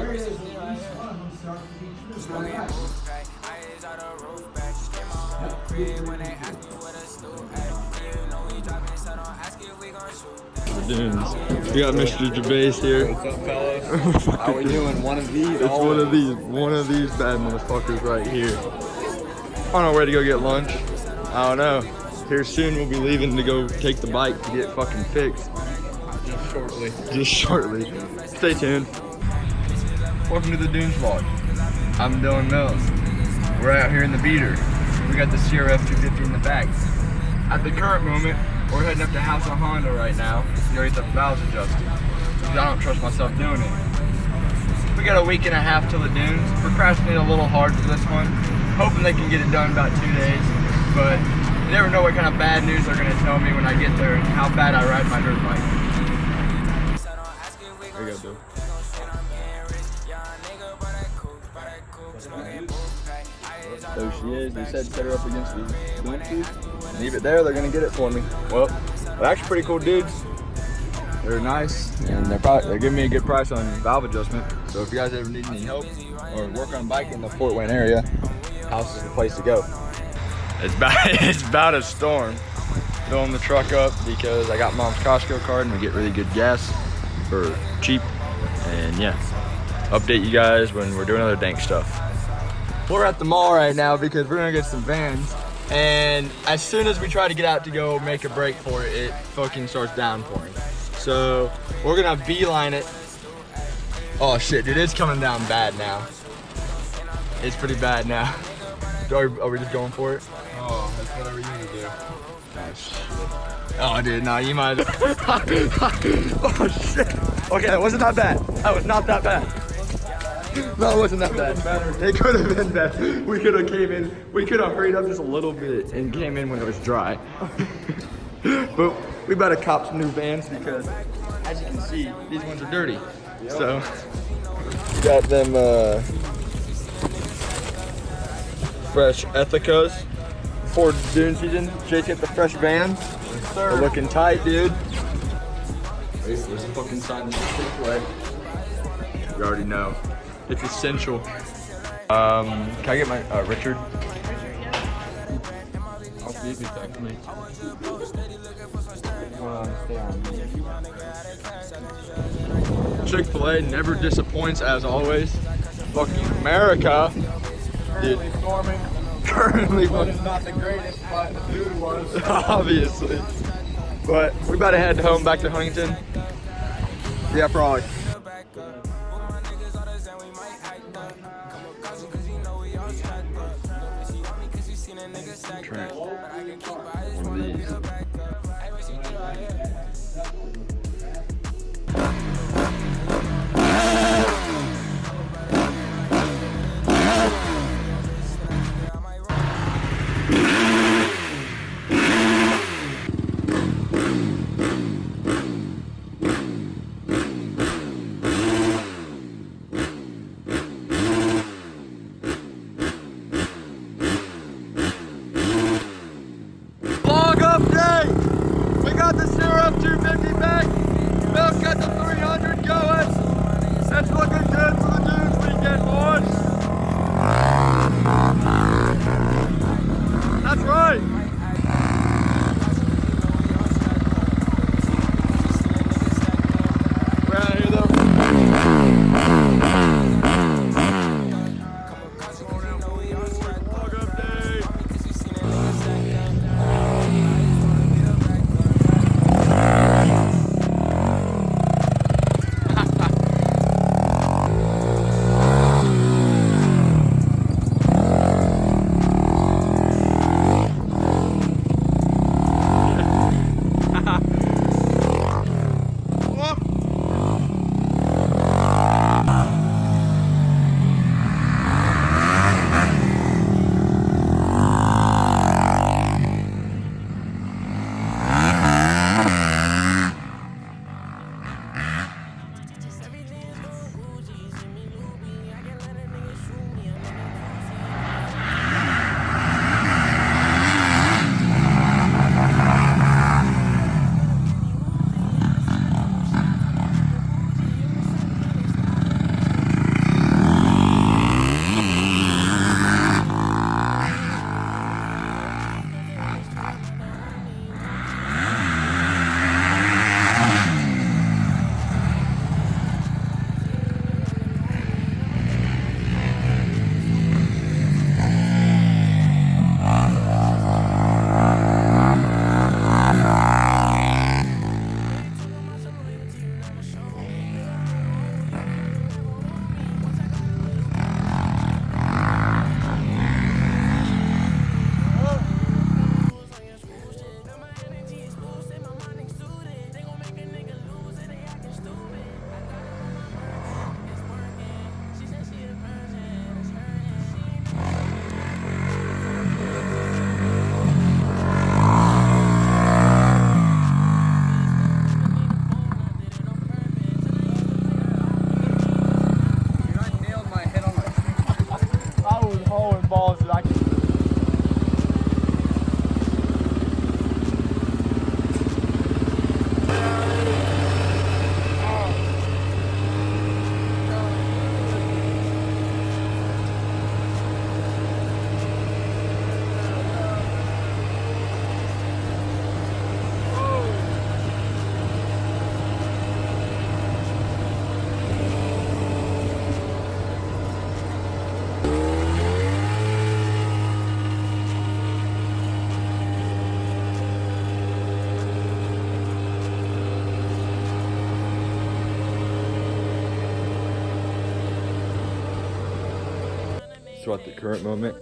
Dunes. We got Mr. Jabase here. What's up, fellas? How we doing? One of these. It's one of these bad motherfuckers right here. On our way to go get lunch. I don't know. Here soon we'll be leaving to go take the bike to get fucking fixed. Just shortly. Just shortly. Stay tuned. Welcome to the Dunes vlog. I'm Dylan Mills. We're out here in the beater. We got the CRF 250 in the back. At the current moment, we're heading up to House of Honda right now to go get the valves adjusted. Because I don't trust myself doing it. We got a week and a half till the Dunes. Procrastinated a little hard for this one. Hoping they can get it done in about 2 days. But you never know what kind of bad news they're going to tell me when I get there and how bad I ride my dirt bike. There you go, Bill. There she is. They said set her up against the Bluetooth. Leave it there. They're gonna get it for me. Well, they're actually pretty cool dudes. They're nice, and they're giving me a good price on valve adjustment. So if you guys ever need any help or work on bike in the Fort Wayne area, House is the place to go. It's about a storm. Filling the truck up because I got Mom's Costco card and we get really good gas for cheap. And yeah, update you guys when we're doing other dank stuff. We're at the mall right now because we're gonna get some Vans, and as soon as we try to get out to go make a break for it, it fucking starts downpouring. So we're gonna beeline it. Oh shit, dude, it's coming down bad now. It's pretty bad now. Are we just going for it? Oh, that's whatever you need to do. Oh shit. Oh dude, nah, you might. Oh shit. Okay, that wasn't that bad. That was not that bad. No, it wasn't that bad. It could have been bad. We could have came in. We could have hurried up just a little bit and came in when it was dry. But we better cop some new Vans because, as you can see, these ones are dirty. Yep. So got them fresh Ethicas for dune season. Jay's got the fresh Vans. Yes, sir. They're looking tight, dude. There's a fucking sign in the way. You already know. It's essential. Can I get my Richard? I'll see if you text me. Chick-fil-A never disappoints as always. Fucking America. Dude. Currently, But it's not the greatest, but the food was. Obviously. But we about to head home back to Huntington. Yeah, probably. Trent. One of these. Vlog update! We got the CRF 250 back. Milk got the 300 going. That's looking good for the Dunes weekend, boys. That's right. We're out here though. Vlog update. So at the current moment,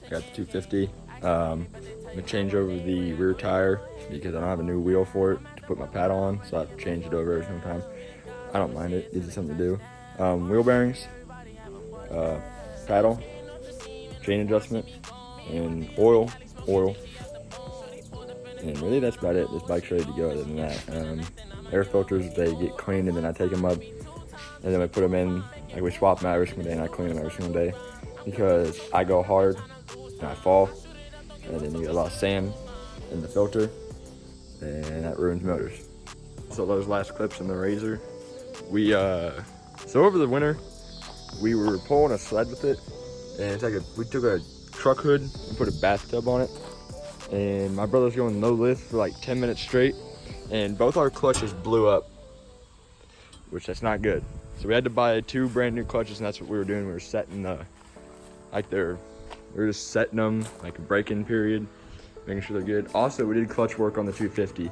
I got the 250. I'm gonna change over the rear tire because I don't have a new wheel for it to put my pad on, so I have to change it over every single time. I don't mind it, gives it something to do. Wheel bearings, paddle, chain adjustment, and oil. And really that's about it. This bike's ready to go other than that. Air filters, they get cleaned and then I take them up and then I put them in, like we swap them out every single day and I clean them every single day because I go hard and I fall and then you get a lot of sand in the filter and that ruins motors. So those last clips in the Razor, so over the winter, we were pulling a sled with it and it's like we took a truck hood and put a bathtub on it. And my brother's going no lift for like 10 minutes straight and both our clutches blew up, which that's not good. So we had to buy 2 brand new clutches and that's what we were doing. We were setting we were just setting them like a break-in period, making sure they're good. Also, we did clutch work on the 250.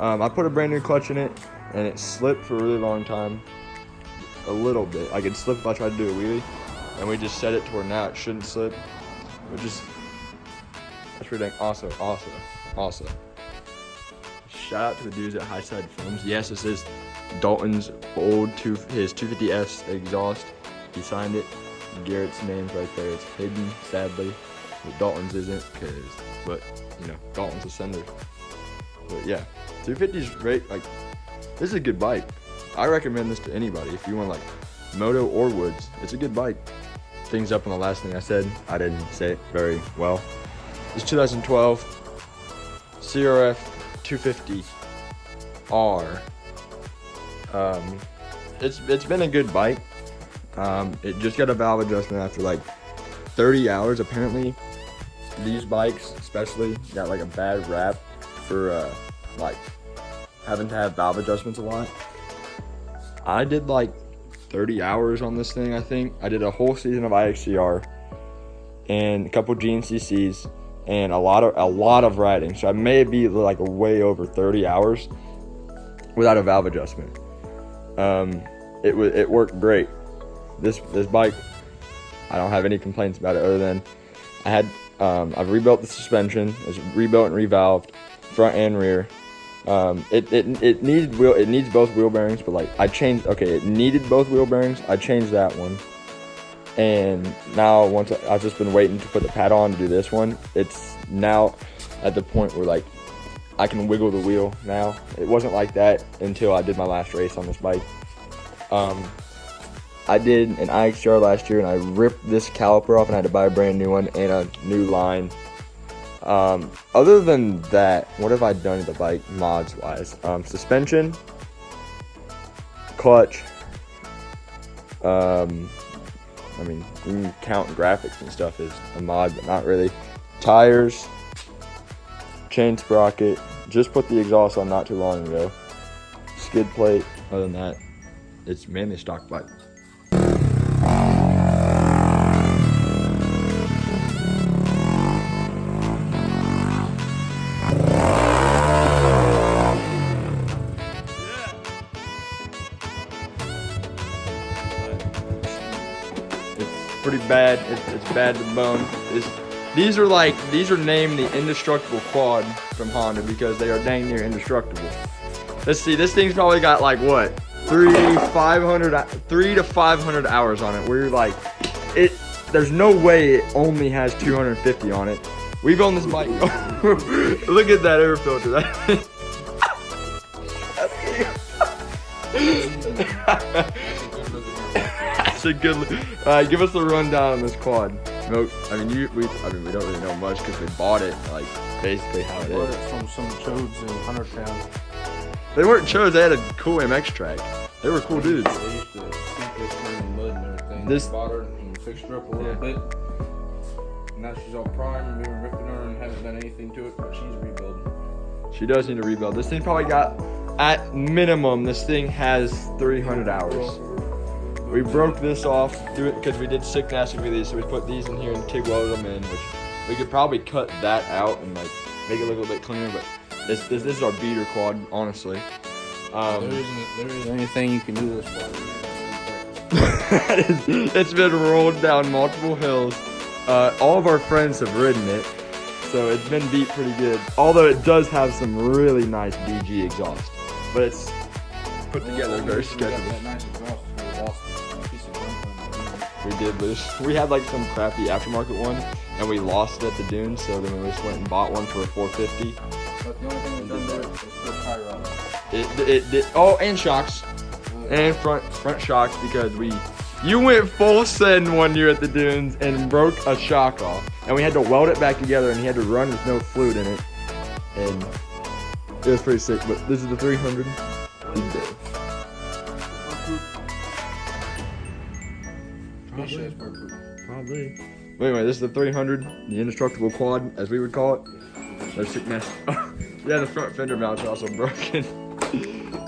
I put a brand new clutch in it and it slipped for a really long time, a little bit. I could slip if I tried to do a wheelie and we just set it to where now it shouldn't slip, which is that's pretty dang awesome. Shout out to the dudes at High Side Films. Yes, this is Dalton's his 250S exhaust. He signed it. Garrett's name's right there. It's hidden, sadly. But Dalton's isn't, but you know, Dalton's a sender. But yeah, 250's great. Like, this is a good bike. I recommend this to anybody if you want like moto or woods. It's a good bike. Things up on the last thing I said. I didn't say it very well. It's 2012 CRF 250R. It's been a good bike. It just got a valve adjustment after like 30 hours. Apparently, these bikes especially got like a bad rap for like having to have valve adjustments a lot. I did like 30 hours on this thing. I think I did a whole season of IXCR and a couple GNCCs. And a lot of riding, so I may be like way over 30 hours without a valve adjustment. It worked great. This bike, I don't have any complaints about it other than I've rebuilt the suspension. It's rebuilt and revalved, front and rear. It needs both wheel bearings, but like it needed both wheel bearings. I changed that one. And now I've just been waiting to put the pad on to do this one. It's now at the point where like I can wiggle the wheel now. It wasn't like that until I did my last race on this bike. I did an IXR last year and I ripped this caliper off and I had to buy a brand new one and a new line. Other than that, what have I done to the bike mods wise? Suspension, clutch, I mean, you can count graphics and stuff as a mod, but not really. Tires, chain sprocket, just put the exhaust on not too long ago. Skid plate, other than that, it's mainly stock bike. Pretty bad. It's bad to the bone. These are named the indestructible quad from Honda because they are dang near indestructible. Let's see, this thing's probably got like what, 300 to 500 hours on it. Where you're like, there's no way it only has 250 on it. We've owned this bike. Look at that air filter. That's a good. Give us a rundown on this quad. No, I mean we don't really know much because we bought it like basically how it is. Bought it from some chodes in Huntertown. They weren't chodes. They had a cool MX track. They were cool dudes. They used to sink this thing in mud and everything. This bought her and fixed her up a little bit. Now she's all primed. We've been ripping her and haven't done anything to it, but she's rebuilding. She does need to rebuild. This thing probably got, at minimum, this thing has 300 hours. We broke this off because we did sick nasty wheelies, so we put these in here and TIG welded them in, which we could probably cut that out and like make it look a little bit cleaner, but this is our beater quad, honestly. There isn't anything you can do to this quad. It's been rolled down multiple hills. All of our friends have ridden it, so it's been beat pretty good. Although it does have some really nice BG exhaust, but it's put together very sketchy. We did lose. We had like some crappy aftermarket one, and we lost it at the dunes. So then we just went and bought one for $450. But the only thing that done there is put a tire on it. It did. Oh, and shocks, and front shocks because you went full send one year at the dunes and broke a shock off, and we had to weld it back together, and he had to run with no fluid in it, and it was pretty sick. But this is the 300. Probably. Anyway, this is the 300, the indestructible quad, as we would call it. They're sick mess. Yeah, the front fender mount's also broken.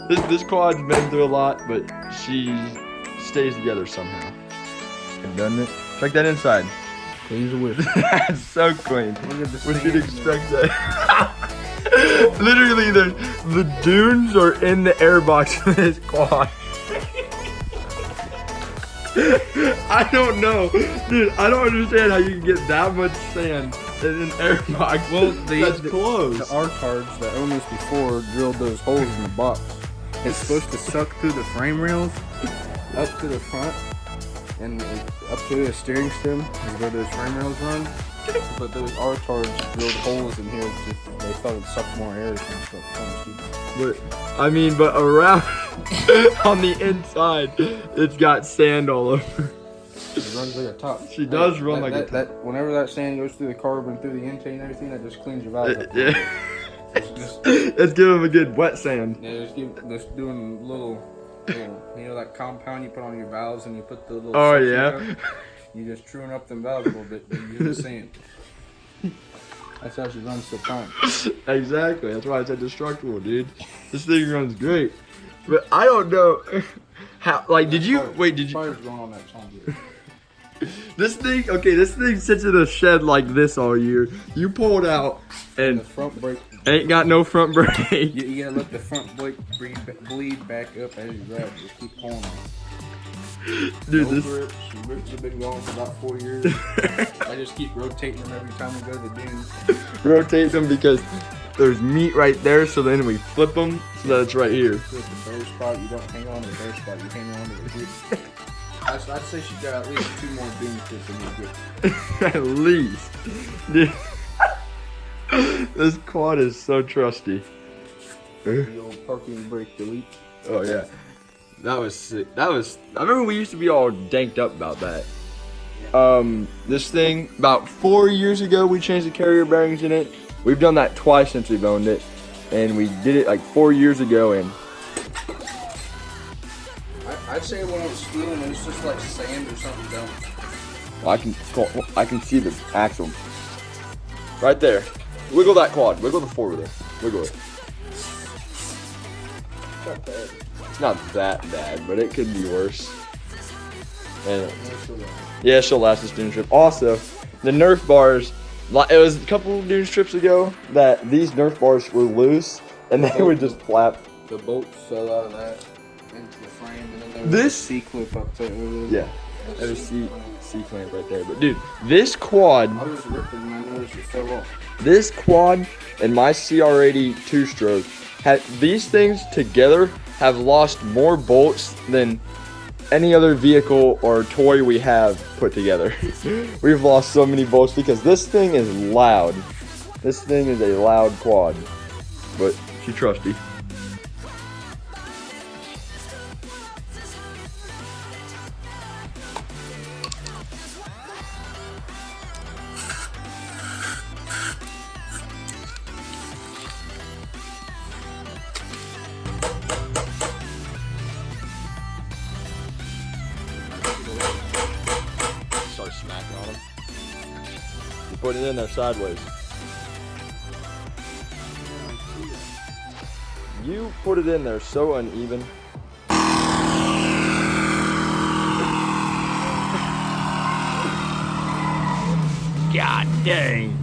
This quad's been through a lot, but she stays together somehow. Doesn't it? Check that inside. Clean as a whip. That's so clean. Look at the What you'd expect that? Literally, the dunes are in the airbox of this quad. I don't know, dude. I don't understand how you can get that much sand in an airbox. Well, that's close. The R-cards that owned this before drilled those holes in the box. It's supposed to suck through the frame rails up to the front and up to the steering stem is where those frame rails run. But those R-cards drilled holes in here. They thought it'd suck more air. But I mean, but around on the inside, it's got sand all over. It runs like a top. She does run like a top. Whenever that sand goes through the carb and through the intake and everything, that just cleans your valve up. Yeah. Let's give him a good wet sand. Yeah, just doing little, you know, that compound you put on your valves and you put the little. Oh yeah. You just truing up them valves a little bit, but you're just sand. That's how she runs so fine. Exactly. That's why I said destructible, dude. This thing runs great, but I don't know how. Like, did you wait? Did you? Fire's going on that song, dude. This thing, okay, this thing sits in a shed like this all year. You pull it out and the front brake ain't got no front brake. You gotta let the front brake bleed back up as you drive. Just keep pulling on it. Dude, no this. grips. The grips have been going for about 4 years. I just keep rotating them every time we go to the dunes. Rotate them because there's meat right there, so then we flip them so that it's right here. So at the bare spot, you don't hang on to the bare spot. You hang on to the grip. I'd say she got at least 2 more dune strips in the grip. At least. Dude. This quad is so trusty. The old parking brake delete. Oh yeah. That was sick. I remember we used to be all danked up about that. This thing, about 4 years ago, we changed the carrier bearings in it. We've done that twice since we've owned it. And we did it like 4 years ago, and I'd say when it's stealing, it's just like sand or something down. I can see the axle. Right there. Wiggle that quad. Wiggle the forwarder. Wiggle it. Not bad. It's not that bad, but it could be worse. And yeah, she'll last this dune trip. Also, the Nerf bars. It was a couple dune trips ago that these Nerf bars were loose, and they would just flap. The bolts fell out of that into the frame, and then there was a C-clip up there. Yeah, there's a C-clamp right there. But dude, this quad. I was ripping and I noticed it fell off. This quad and my CR80 2-stroke, these things together have lost more bolts than any other vehicle or toy we have put together. We've lost so many bolts because this thing is loud. This thing is a loud quad, but she trusty. Start smacking on them. You put it in there sideways. You put it in there so uneven. God dang.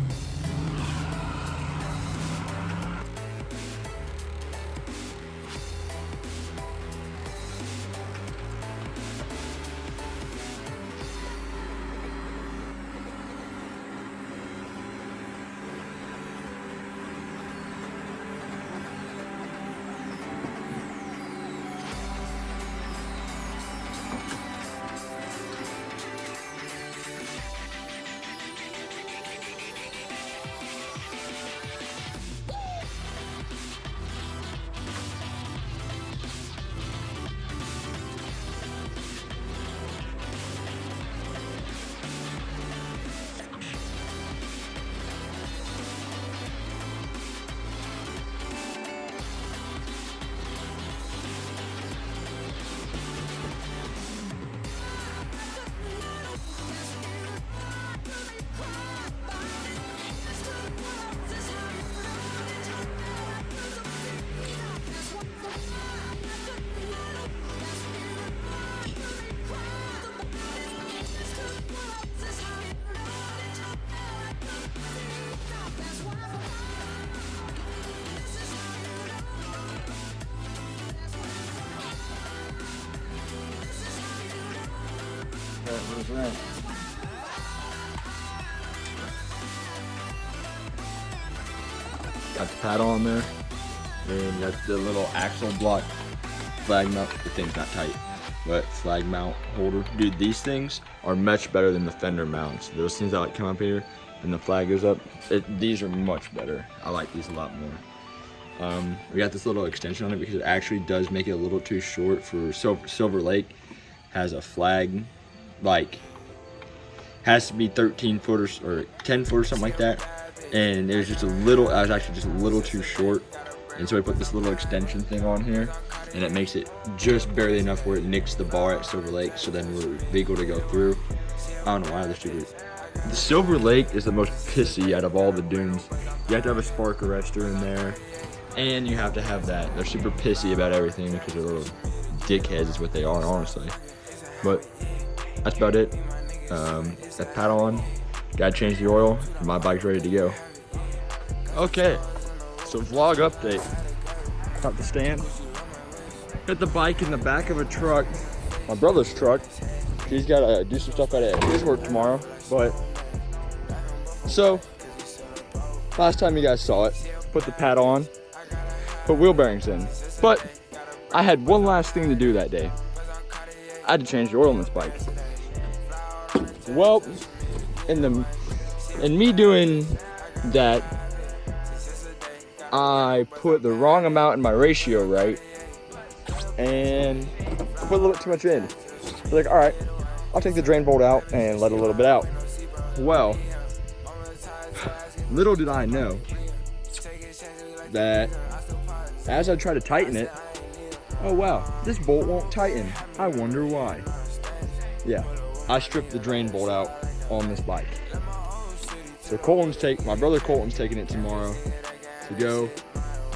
was right. Got the paddle on there, and got the little axle block flag mount. The thing's not tight, but flag mount holder. Dude, these things are much better than the fender mounts. Those things that like come up here and the flag goes up. These are much better. I like these a lot more. We got this little extension on it because it actually does make it a little too short for Silver Lake. Has a flag, like, has to be 13 foot or 10 foot or something like that. And it was just a little, I was actually just a little too short. And so I put this little extension thing on here, and it makes it just barely enough where it nicks the bar at Silver Lake, so then we're legal to go through. I don't know why this stupid. The Silver Lake is the most pissy out of all the dunes. You have to have a spark arrestor in there, and you have to have that. They're super pissy about everything because they're little dickheads is what they are, honestly. But that's about it. Got paddle on, gotta change the oil, and my bike's ready to go. Okay, so vlog update. Got the stand. Got the bike in the back of a truck, my brother's truck. He's gotta do some stuff at his work tomorrow, but so last time you guys saw it, put the paddle on, put wheel bearings in, but I had one last thing to do that day. I had to change the oil on this bike. Well, in me doing that, I put the wrong amount in my ratio right, and put a little bit too much in. I was like, all right, I'll take the drain bolt out and let a little bit out. Well, little did I know that as I try to tighten it, oh wow, this bolt won't tighten. I wonder why. Yeah, I stripped the drain bolt out on this bike. So my brother Colton's taking it tomorrow to go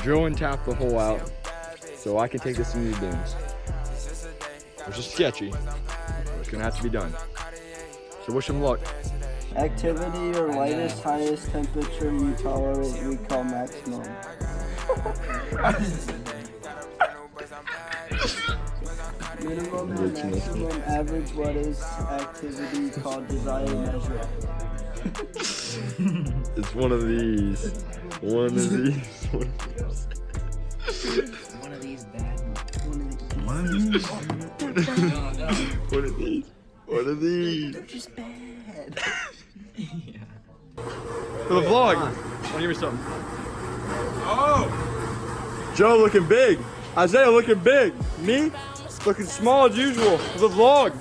drill and tap the hole out so I can take this into the dunes. Which is sketchy, but it's gonna have to be done. So wish him luck. Activity or lightest, highest temperature you tolerate, we call maximum. Minimum and maximum average, what is activity called desired measure? It's one of these. One of these. One of these bad. One of these. One of these. One of these. They're just bad. For the vlog. Want to give me something? Oh! Joe looking big. Isaiah looking big. Me looking small as usual for the vlog.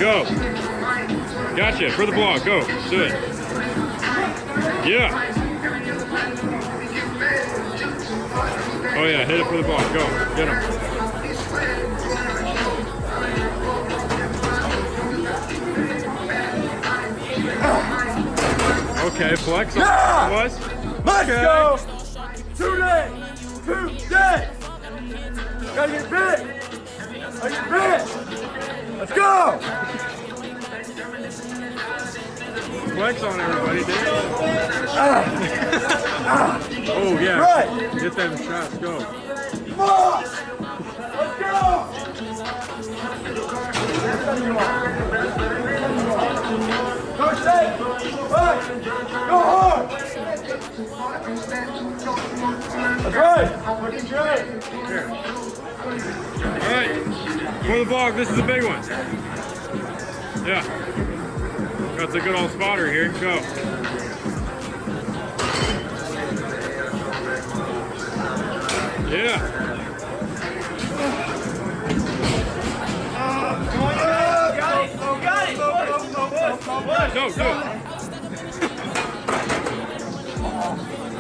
Go. Gotcha. For the vlog. Go. Do it. Yeah. Oh yeah. Hit it for the vlog. Go. Get him. Okay. Flex. Yeah! Was. Let's Okay. go! Today! Gotta get big! Gotta get big! Let's go! Flex on everybody, dude. Oh yeah. Right! Get them shots. Go. Come on! Let's go! Go safe! Right! Go hard! That's right! That's right! Here. All right. For the vlog, this is a big one. Yeah. Got the good old spotter here. Go. Yeah. No, do it.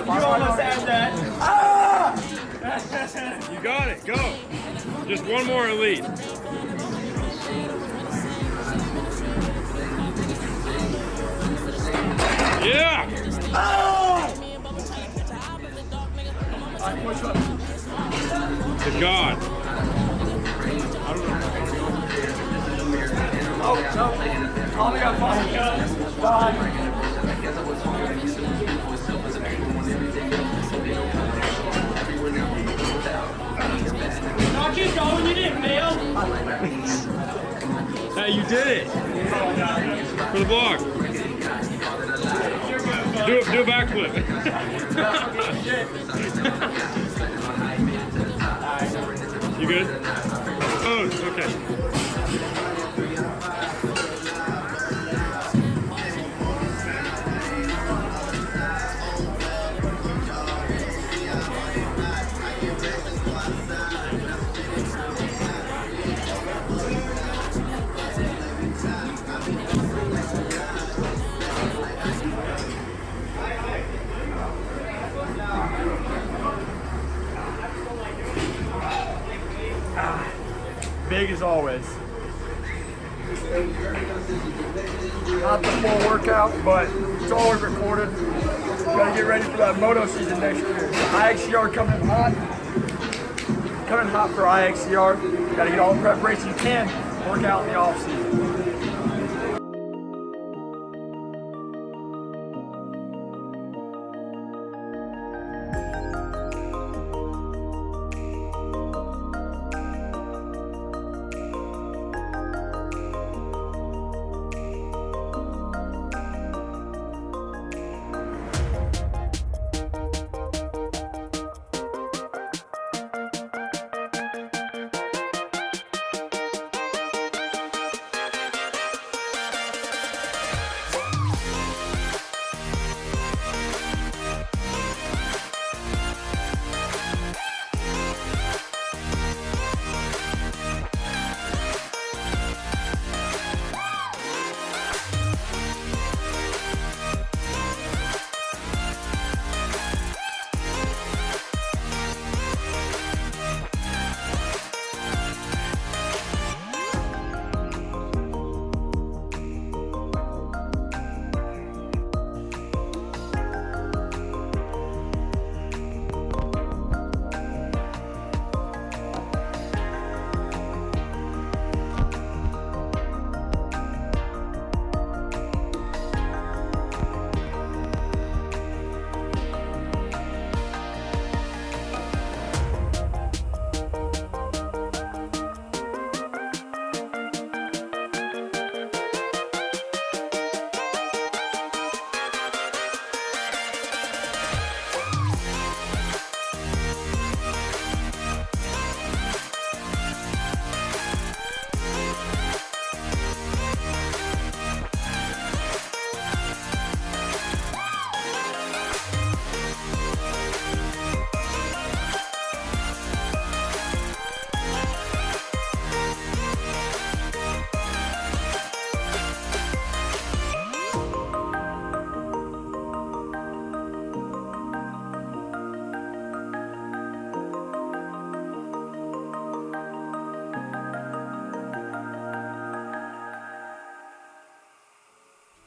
You almost had that. Ah! You got it. Go. Just one more elite. Yeah. Oh! Good God. Oh, no. All we got five. Bye. Keep going, you didn't fail. Hey, you did it! For the vlog. Do a backflip. You good? Oh, okay. Big as always. Not the full workout, but it's always recorded. Gotta get ready for that moto season next year. IXCR coming in hot. Coming hot for IXCR. Gotta get all the preparation you can. Work out in the off season.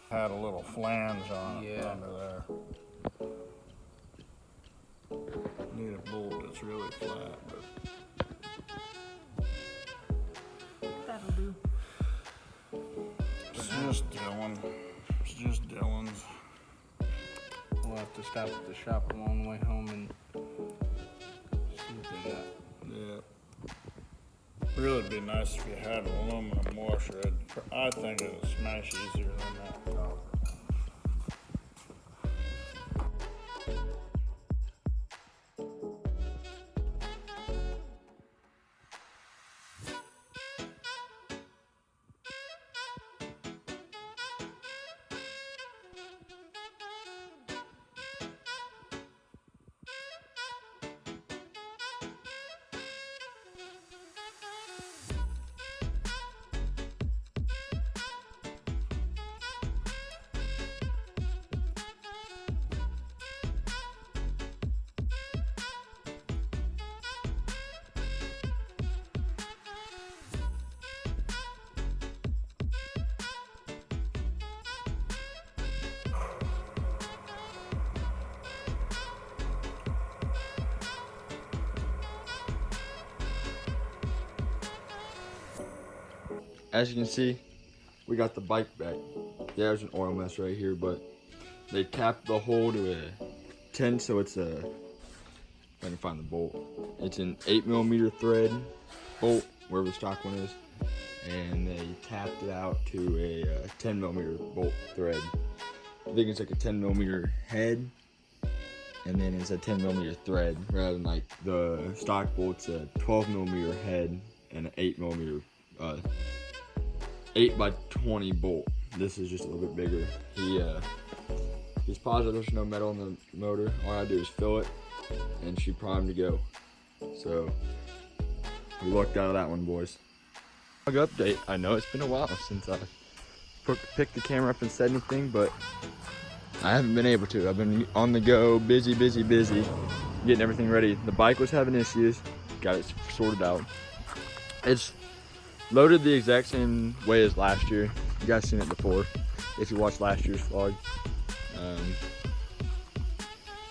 Had a little flange on it under there. Need a bolt that's really flat, but That'll do. it's just Dylan. It's just Dylan's. We'll have to stop at the shop along the way home and see what they got. Yeah. Really would be nice if you had an aluminum washer. I think it would smash easier than that. As you can see, we got the bike back. There's an oil mess right here, but they capped the hole to a 10, so it's a, I can find the bolt. It's an 8mm thread bolt wherever the stock one is, and they tapped it out to a 10mm bolt thread. I think it's like a 10mm head, and then it's a 10mm thread, rather than like the stock bolt's a 12mm head and an 8mm 8x20 bolt. This is just a little bit bigger. He's positive there's no metal in the motor. All I do is fill it, and she primed to go. So we lucked out of that one, boys. Update. I know it's been a while since I picked the camera up and said anything, but I haven't been able to. I've been on the go, busy, getting everything ready. The bike was having issues, got it sorted out. It's loaded the exact same way as last year. You guys seen it before if you watched last year's vlog.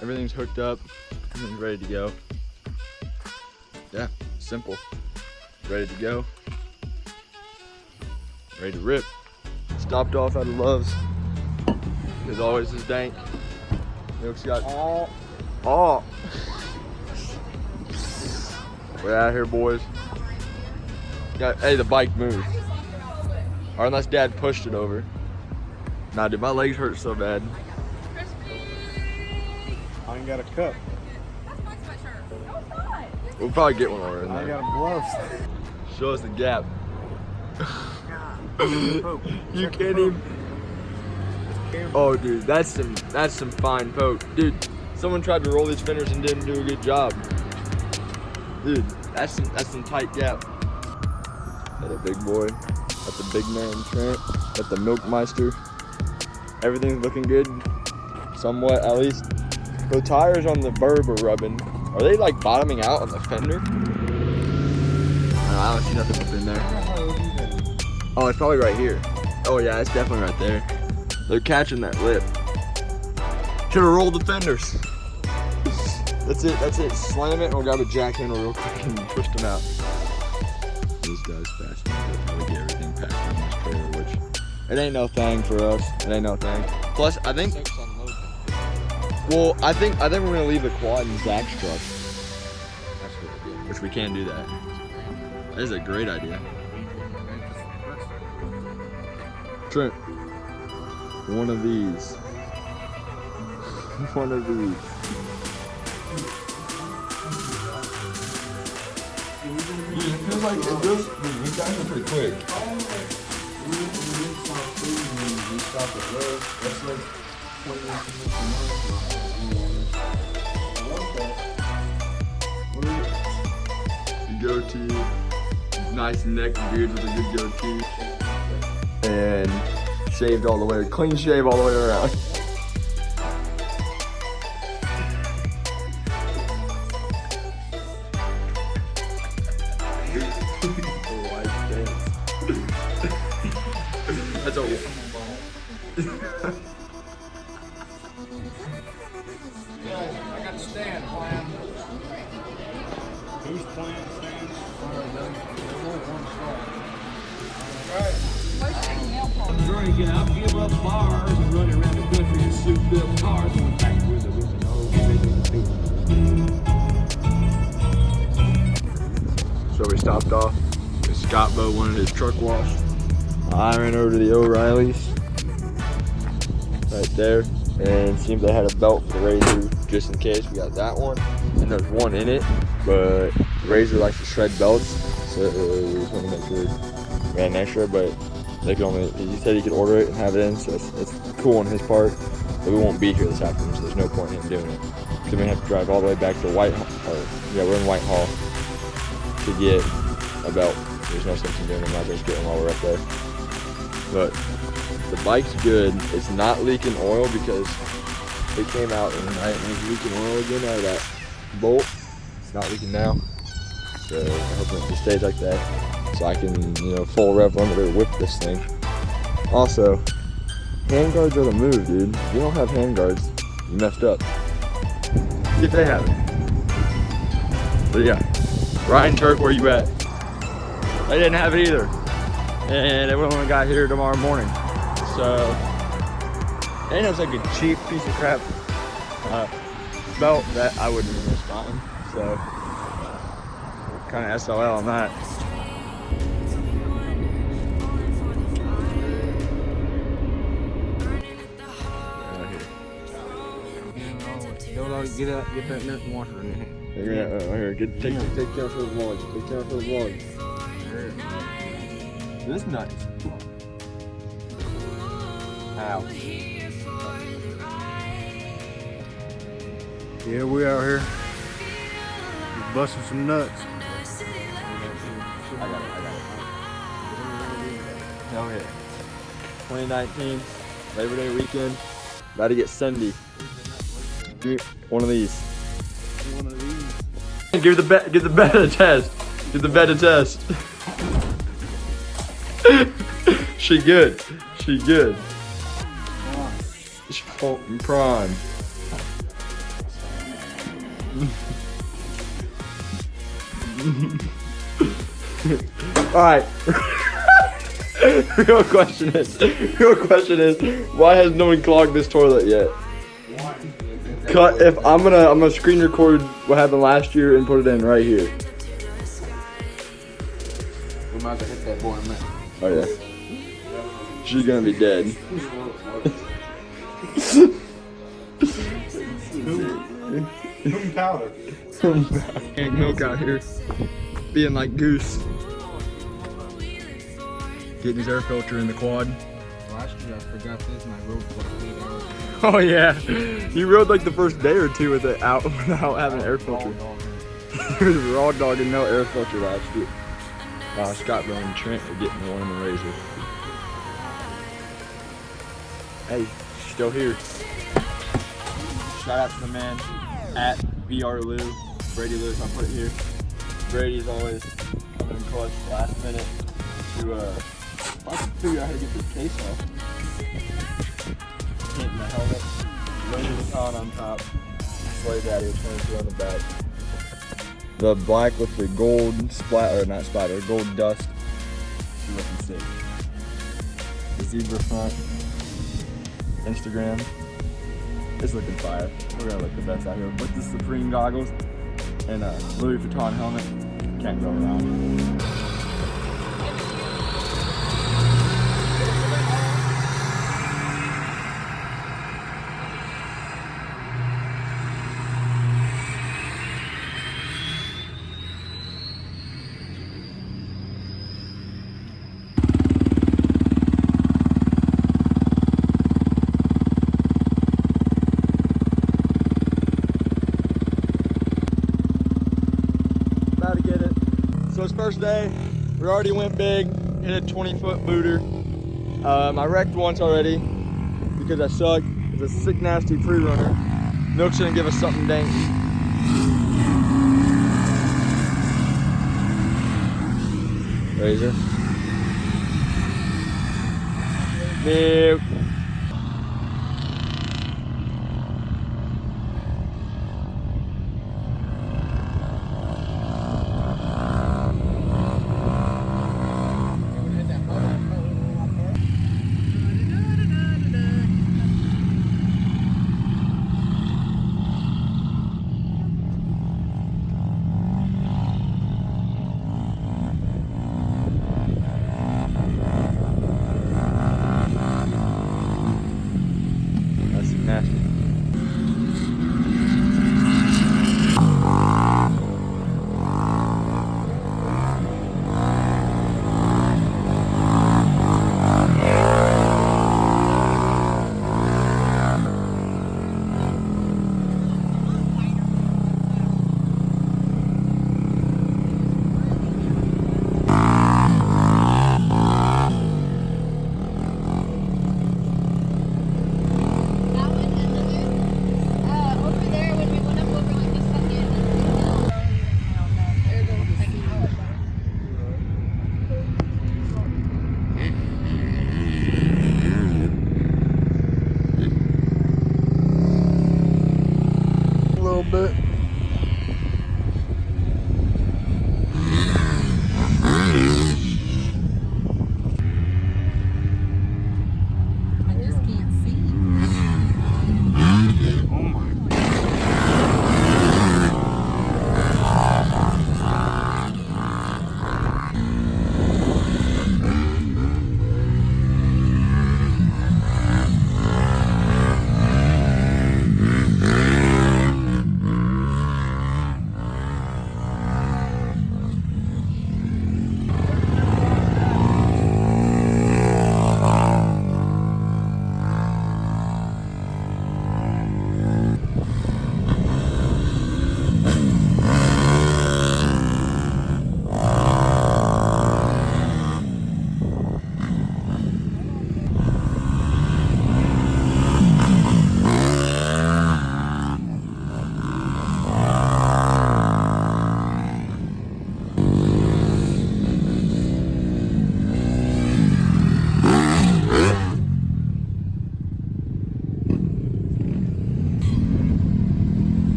Everything's hooked up, everything's ready to go. Yeah, simple. Ready to go. Ready to rip. Stopped off out of Love's. As always is dank. Milk's got oh. We're out here, boys. Hey, the bike moved. Or unless Dad pushed it over. Nah, dude, my legs hurt so bad. I ain't got a cup. That's my sweatshirt. No, it's not. We'll probably get one over in I ain't there. got a gloves. Show us the gap. You can't even. Oh, dude, that's some fine poke, dude. Someone tried to roll these fenders and didn't do a good job, dude. That's some tight gap. Got a big boy. Got the big man Trent. Got the Milkmeister. Everything's looking good, somewhat at least. The tires on the burb are rubbing. Are they like bottoming out on the fender? I don't see nothing up in there. Oh, it's probably right here. Oh yeah, it's definitely right there. They're catching that lip. Should've rolled the fenders. That's it. Slam it and we'll grab a jackhammer real quick and push them out. These guys fast enough to probably get everything packed in this trailer, which it ain't no thing for us. It ain't no thing. Plus, I think we're gonna leave the quad in Zach's truck. That's a good idea. Which we can do that. That is a great idea. Trent, one of these. One of these. Dude, it feels like these guys are pretty quick. Goatee, nice neck beard with a good goatee, and shaved all the way, clean shave all the way around. That's all. I got the stand plan. Who's playing stand? There's only one star. I'm drinking, I'll give up bars and running around the country in souped-up cars going back with the So we stopped off. Scott Bo wanted his truck washed. I ran over to the O'Reilly's right there, and it seems they had a belt for the Razor just in case. We got that one, and there's one in it, but Razor likes to shred belts, so we just want to make sure we got an extra. But they could only, he said he could order it and have it in, so it's cool on his part. But we won't be here this afternoon, so there's no point in him doing it. So we have to drive all the way back to Whitehall. We're in Whitehall to get a belt. There's no sense in doing it. Might just get them while we're up there. But the bike's good. It's not leaking oil because it came out in the night and it's leaking oil again out of that bolt. It's not leaking now. So I hope it just stays like that. So I can, full rev under there, whip this thing. Also, handguards are the move, dude. If you don't have handguards, you messed up. See if they have it. But yeah, Ryan Turk, where you at? They didn't have it either. And it only got here tomorrow morning. So, and it was like a cheap piece of crap belt that I wouldn't miss buying. So, kind of SOL on that. Oh, get that milk and water in your hand. Here, take care for the vlog. Take care for the vlog. This nice. Ow. Yeah, we out here. Just busting some nuts. I got it. Hell yeah. 2019, Labor Day weekend. About to get Sunday. Give me one of these. Give the bed a test. Give the bed a test. She good. She good. She's fucking prime. Alright. Real question is, why has no one clogged this toilet yet? If I'm gonna screen record what happened last year and put it in right here. We might have to hit that boy in a minute. Oh yeah. She's gonna be dead. Powder. Egg milk out here, being like Goose. Getting his air filter in the quad. Last year I forgot this and I rode for like 8 hours. Oh yeah, you rode like the first day or two with it out without having an air filter. He was raw dogging no air filter last year. Scott Bro and Trent were getting the one in the Razor. Hey, still here. Shout out to the man at BR.Lou, Brady Lewis. I put it here. Brady's always coming in clutch last minute to I can figure out how to get this case off. Hitting the helmet, Louis Vuitton on top, Slay Daddy with 22 on the back. The black with the gold splatter, not splatter, gold dust. She's looking sick. The zebra front, Instagram. It's looking fire. We're gonna look the best out here with the Supreme goggles and a Louis Vuitton helmet. Can't go wrong. So it's first day, we already went big, hit a 20-foot booter. I wrecked once already because I suck. It's a sick, nasty pre-runner. Milk's gonna give us something dank. Razor. Milk.